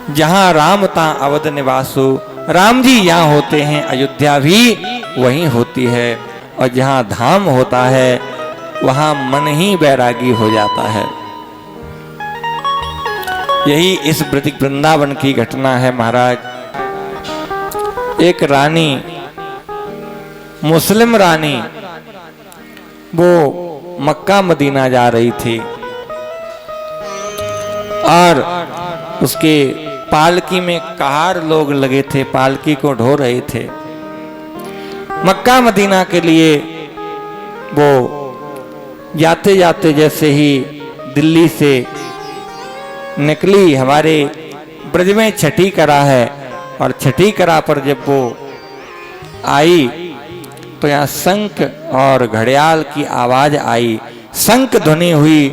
जहां राम ता अवध निवासु, राम जी यहाँ होते हैं, अयोध्या भी वहीं होती है। और जहां धाम होता है वहां मन ही बैरागी हो जाता है। यही इस वृंदावन की घटना है महाराज। एक रानी, मुस्लिम रानी, वो मक्का मदीना जा रही थी और उसके पालकी में कहार लोग लगे थे, पालकी को ढो रहे थे। मक्का मदीना के लिए वो जाते जाते जैसे ही दिल्ली से निकली, हमारे ब्रज में छठी करा है, और छठी करा पर जब वो आई तो यहाँ शंख और घड़ियाल की आवाज आई, शंख ध्वनि हुई।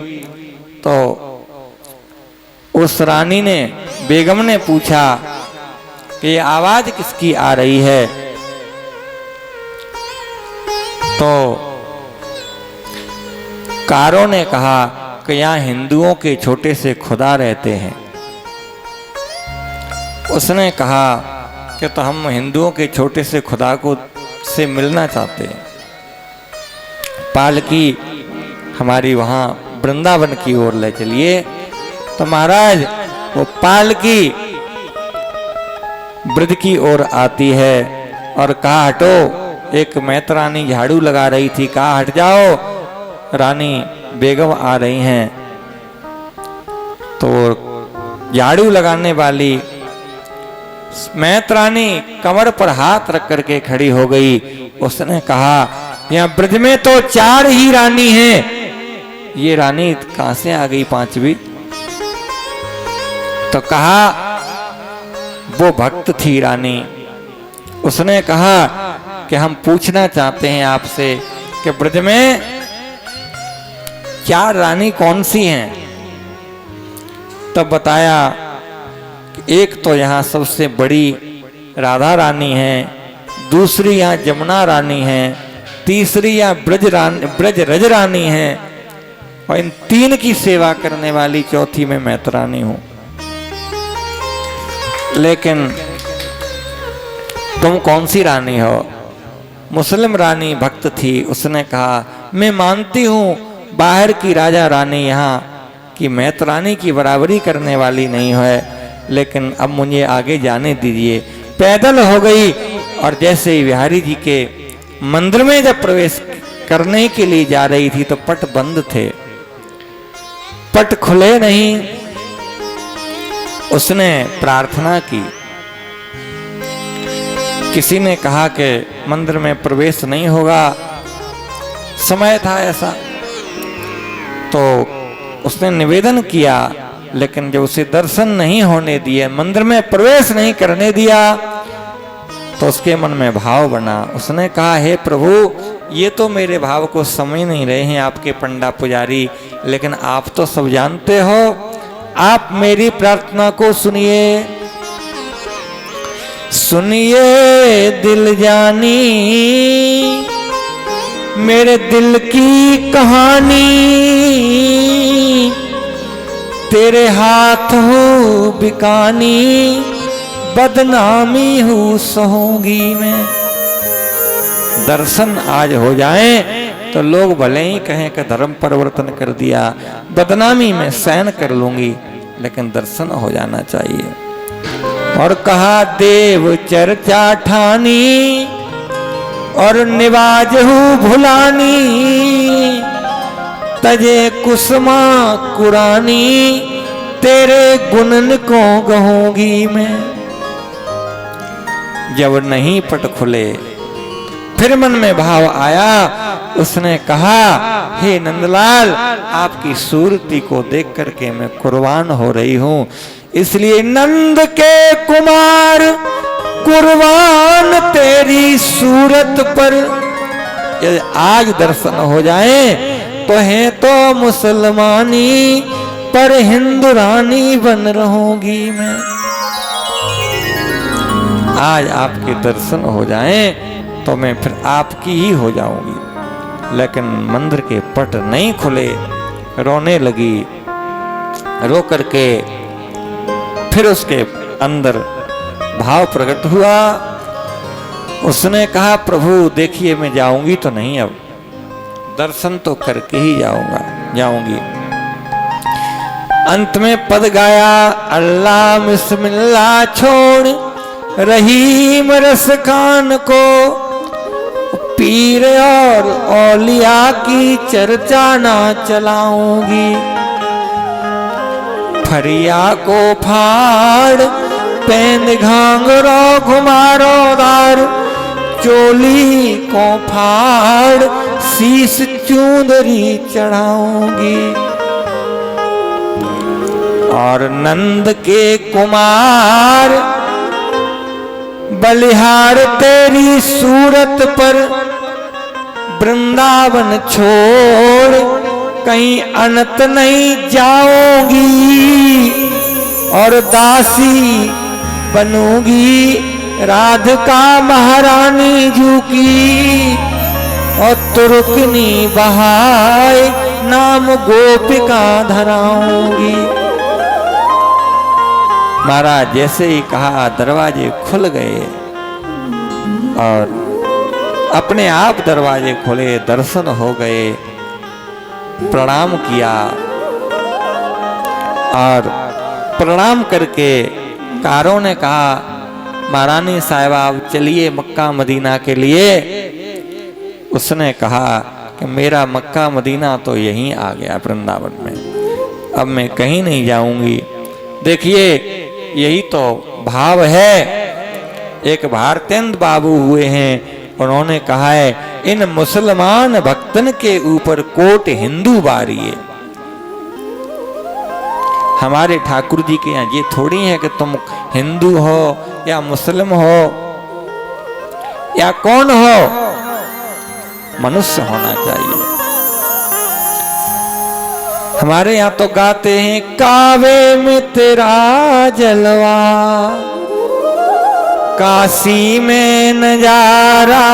तो उस रानी ने, बेगम ने पूछा कि ये आवाज किसकी आ रही है? तो कारों ने कहा कि यहाँ हिंदुओं के छोटे से खुदा रहते हैं। उसने कहा कि तो हम हिंदुओं के छोटे से खुदा को से मिलना चाहते हैं, पालकी हमारी वहाँ वृंदावन की ओर ले चलिए। तो महाराज वो पालकी ब्रज की ओर आती है और कहा हटो। एक मैतरानी झाड़ू लगा रही थी, कहा हट जाओ, रानी बेगम आ रही हैं। तो झाड़ू लगाने वाली मैतरानी कमर पर हाथ रख करके खड़ी हो गई। उसने कहा यहाँ ब्रज में तो 4 ही रानी हैं, ये रानी कहां से आ गई 5वीं? तो कहा वो भक्त थी रानी। उसने कहा कि हम पूछना चाहते हैं आपसे कि ब्रज में 4 रानी कौन सी हैं? तब बताया कि एक तो यहाँ सबसे बड़ी राधा रानी है, दूसरी यहाँ जमुना रानी है, तीसरी यहाँ ब्रज रज रानी है, और इन 3 की सेवा करने वाली चौथी में मैतरानी हूं। लेकिन तुम कौन सी रानी हो? मुस्लिम रानी भक्त थी। उसने कहा मैं मानती हूं बाहर की राजा रानी यहाँ की मैतरानी की बराबरी करने वाली नहीं है, लेकिन अब मुझे आगे जाने दीजिए। पैदल हो गई और जैसे ही बिहारी जी के मंदिर में जब प्रवेश करने के लिए जा रही थी तो पट बंद थे, पट खुले नहीं। उसने प्रार्थना की। किसी ने कहा कि मंदिर में प्रवेश नहीं होगा, समय था ऐसा। तो उसने निवेदन किया, लेकिन जब उसे दर्शन नहीं होने दिए, मंदिर में प्रवेश नहीं करने दिया, तो उसके मन में भाव बना। उसने कहा हे प्रभु, ये तो मेरे भाव को समझ नहीं रहे हैं आपके पंडा पुजारी, लेकिन आप तो सब जानते हो, आप मेरी प्रार्थना को सुनिए। सुनिए दिल जानी मेरे दिल की कहानी, तेरे हाथ हो बिकानी, बदनामी हूँ सहूंगी मैं। दर्शन आज हो जाए तो लोग भले ही कहें कि धर्म परिवर्तन कर दिया, बदनामी में सहन कर लूंगी, लेकिन दर्शन हो जाना चाहिए। और कहा देव चर्चा ठानी और निवाज हूँ भुलानी, तजे कुसुमा कुरानी, तेरे गुणन को गहूंगी मैं। जब नहीं पट खुले फिर मन में भाव आया। उसने कहा हे नंदलाल, आपकी सूरती को देख करके मैं कुर्बान हो रही हूं, इसलिए नंद के कुमार कुर्बान तेरी सूरत पर। आज दर्शन हो जाए तो है तो मुसलमानी, पर हिंदू रानी बन रहूंगी मैं। आज आपके दर्शन हो जाएं तो मैं फिर आपकी ही हो जाऊंगी। लेकिन मंदिर के पट नहीं खुले, रोने लगी। रो करके फिर उसके अंदर भाव प्रकट हुआ। उसने कहा प्रभु देखिए मैं जाऊंगी तो नहीं, अब दर्शन तो करके ही जाऊंगी। अंत में पद गाया, अल्लाह बिस्मिल्लाह छोड़ रहीम रस खान को, पीर और औलिया की चर्चा ना चलाऊंगी। फरिया को फाड़ पेंद घांगरो घुमारो दार, चोली को फाड़ शीश चूंदरी चढ़ाऊंगी। और नंद के कुमार बलिहार तेरी सूरत पर, वृंदावन छोड़ कहीं अनंत नहीं जाऊंगी। और दासी बनूंगी राधिका महारानी जू की, और तुर्कनी बहाए नाम गोपिका धराऊंगी। महाराज जैसे ही कहा दरवाजे खुल गए और अपने आप दरवाजे खुले, दर्शन हो गए। प्रणाम किया और प्रणाम करके कारों ने कहा महारानी साहिबा आप चलिए मक्का मदीना के लिए। उसने कहा कि मेरा मक्का मदीना तो यहीं आ गया वृंदावन में, अब मैं कहीं नहीं जाऊंगी। देखिए यही तो भाव है। एक भारतेंद्र बाबू हुए हैं, उन्होंने कहा है इन मुसलमान भक्तन के ऊपर कोट हिंदू बारिए। हमारे ठाकुर जी के यहाँ ये थोड़ी है कि तुम हिंदू हो या मुस्लिम हो या कौन हो, मनुष्य होना चाहिए। हमारे यहाँ तो गाते हैं कावे में तेरा जलवा, काशी में नजारा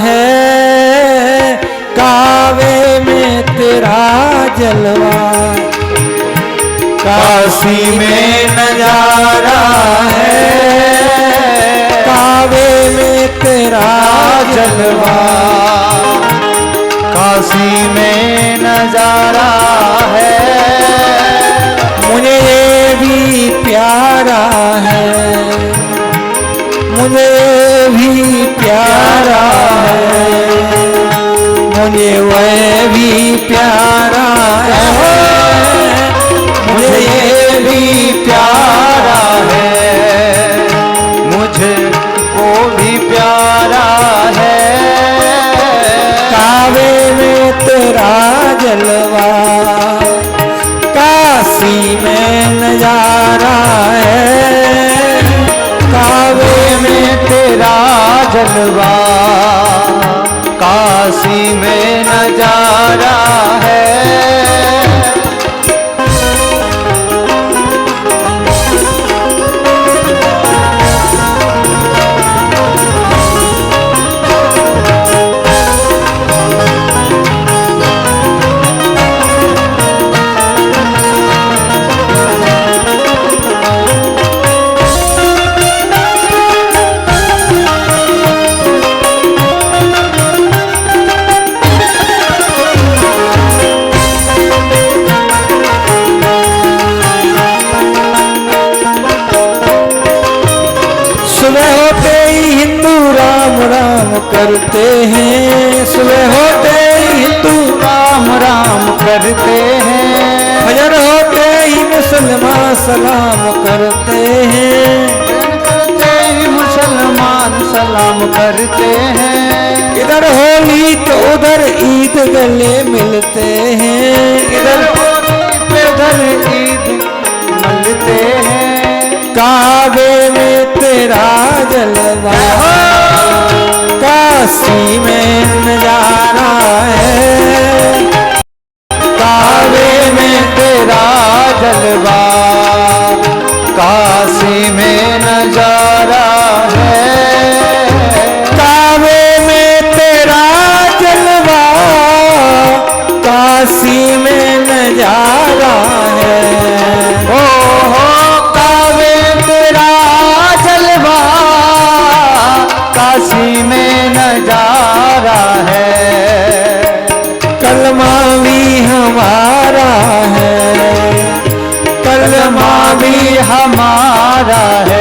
है। कावे में तेरा जलवा, काशी में नजारा है। कावे में तेरा जलवा, काशी में नजारा है। मुझे ये भी प्यारा है, मुझे भी प्यारा है, मुझे वह भी प्यारा है, मुझे ये भी प्यारा है, मुझे वो भी प्यारा है। कावे में तेरा जलवा, काशी में नजारा है। कावे में तेरा जलवा, काशी में नजारा है। करते हैं, सुबह होते ही हिंदू राम राम करते हैं। फजर होते ही मुसलमान सलाम करते हैं। करते ही मुसलमान सलाम करते हैं। इधर होली तो उधर ईद गले मिलते हैं। इधर उधर ईद मिलते हैं। काबे में तेरा जलवा, काशी में नजारा है। कावे में तेरा जलवा, काशी में नजारा है। कावे में तेरा जलवा, काशी में नजारा है। ओ हो कावे नजारा है।